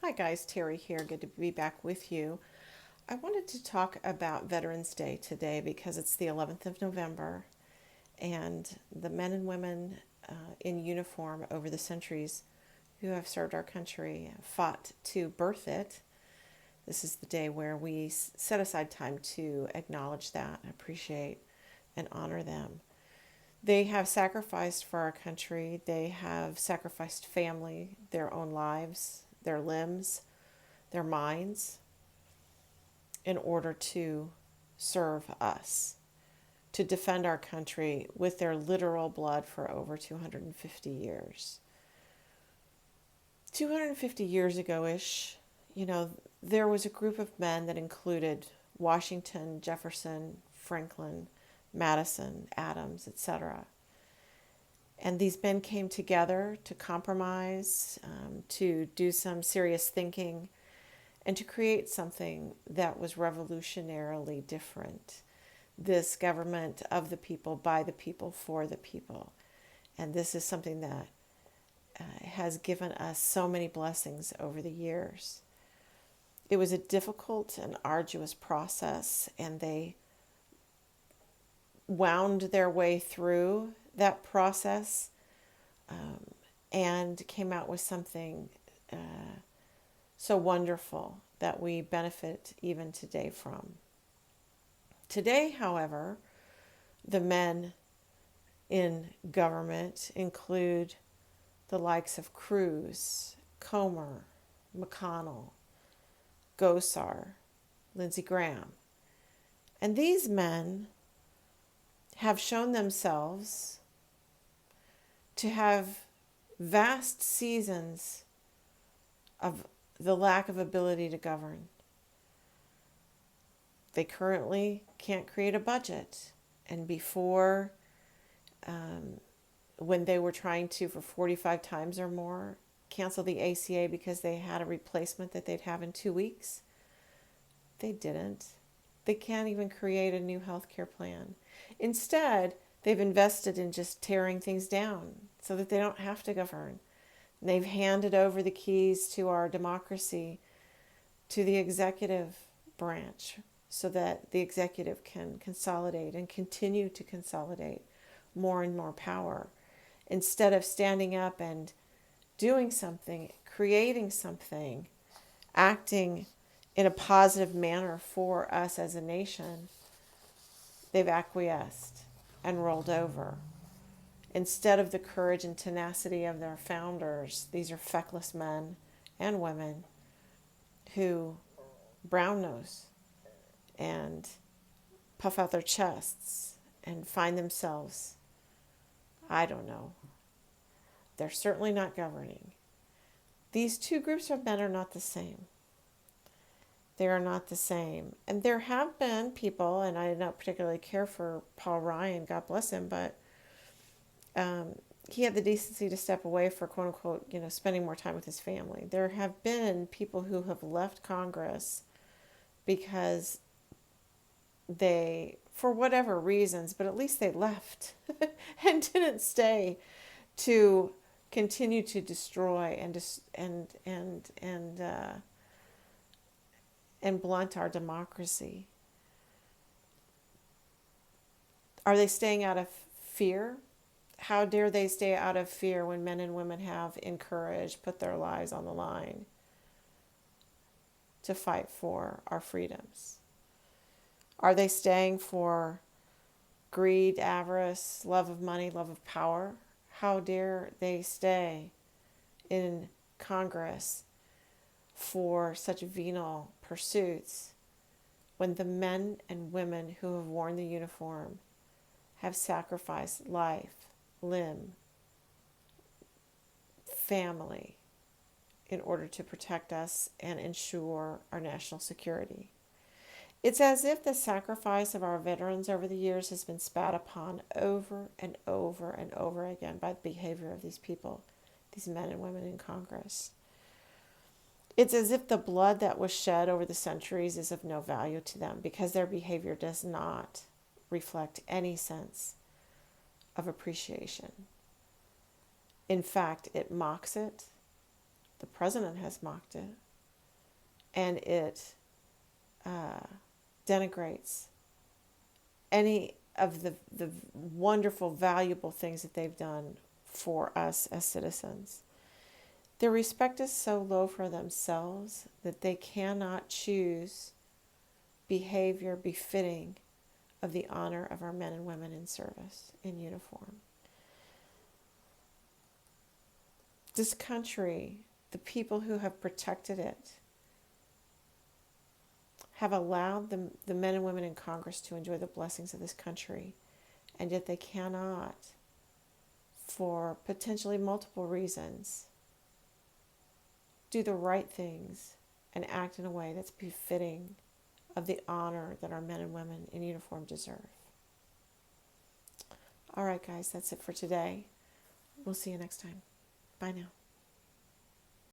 Hi guys, Terry here. Good to be back with you. I wanted to talk about Veterans Day today because it's the 11th of November and the men and women in uniform over the centuries who have served our country fought to birth it. This is the day where we set aside time to acknowledge that, appreciate, and honor them. They have sacrificed for our country. They have sacrificed family, their own lives, their limbs, their minds in order to serve us, to defend our country with their literal blood for over 250 years. 250 years ago-ish, there was a group of men that included Washington, Jefferson, Franklin, Madison, Adams, etc. And these men came together to compromise, to do some serious thinking, and to create something that was revolutionarily different. This government of the people, by the people, for the people. And this is something that has given us so many blessings over the years. It was a difficult and arduous process, and they wound their way through that process and came out with something so wonderful that we benefit even today from. Today, however, the men in government include the likes of Cruz, Comer, McConnell, Gosar, Lindsey Graham. And these men have shown themselves to have vast seasons of the lack of ability to govern. They currently can't create a budget. And before, when they were trying to, for 45 times or more, cancel the ACA because they had a replacement that they'd have in 2 weeks, they didn't. They can't even create a new health care plan. Instead, they've invested in just tearing things down so that they don't have to govern. And they've handed over the keys to our democracy to the executive branch so that the executive can consolidate and continue to consolidate more and more power. Instead of standing up and doing something, creating something, acting in a positive manner for us as a nation, they've acquiesced and rolled over. Instead of the courage and tenacity of their founders, these are feckless men and women who brown nose and puff out their chests and find themselves, I don't know, they're certainly not governing. These two groups of men are not the same. They are not the same. And there have been people, and I don't particularly care for Paul Ryan, God bless him, but he had the decency to step away for quote unquote, spending more time with his family. There have been people who have left Congress because they, for whatever reasons, but at least they left and didn't stay to continue to destroy and blunt our democracy. Are they staying out of fear? How dare they stay out of fear when men and women have encouraged, put their lives on the line to fight for our freedoms? Are they staying for greed, avarice, love of money, love of power? How dare they stay in Congress for such venal pursuits when the men and women who have worn the uniform have sacrificed life, limb, family in order to protect us and ensure our national security? It's as if the sacrifice of our veterans over the years has been spat upon over and over and over again by the behavior of these people, these men and women in Congress. It's as if the blood that was shed over the centuries is of no value to them because their behavior does not reflect any sense of appreciation. In fact, it mocks it. The president has mocked it. and it denigrates any of the wonderful, valuable things that they've done for us as citizens. Their respect is so low for themselves that they cannot choose behavior befitting of the honor of our men and women in service, in uniform. This country, the people who have protected it, have allowed the men and women in Congress to enjoy the blessings of this country, and yet they cannot, for potentially multiple reasons, do the right things and act in a way that's befitting of the honor that our men and women in uniform deserve. All right, guys, that's it for today. We'll see you next time. Bye now.